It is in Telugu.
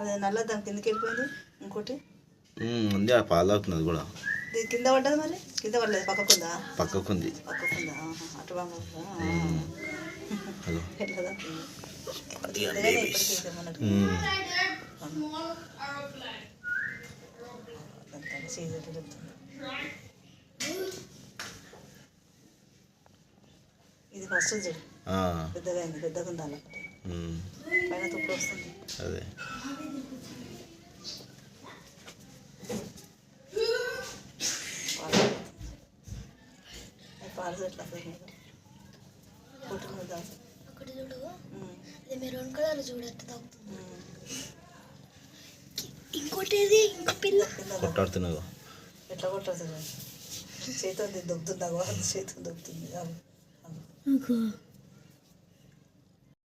అదే నల్ల దాని కిందకి వెళ్ళిపోయింది. ఇంకోటి ఉంది, ఆ పాలు తాగుతున్నది కూడా. కింద పడ్డది, మరి కింద పడలేదు, పక్కకుందా? పక్కకుంది. పక్కకుందా? అటు బాగా ఎట్లా ఇది ఫస్ట్ చూడు పెద్దగా అయింది, పెద్దగా ఉంది అలా పైన తుప్పు వస్తుంది. అదే పాలు ఎట్లా ఒకటి చూడు, అది మెరూన్ కలర్ చూడట్టు తాగుతుంది. ఇంకోటి ఏది, ఇంకో పిల్ల కొట్టాడుతున్నావు. ఎట్లా కొట్టాడుతుంది? చేతి దొబ్బుతుందా? చేతి దొబ్బుతుంది.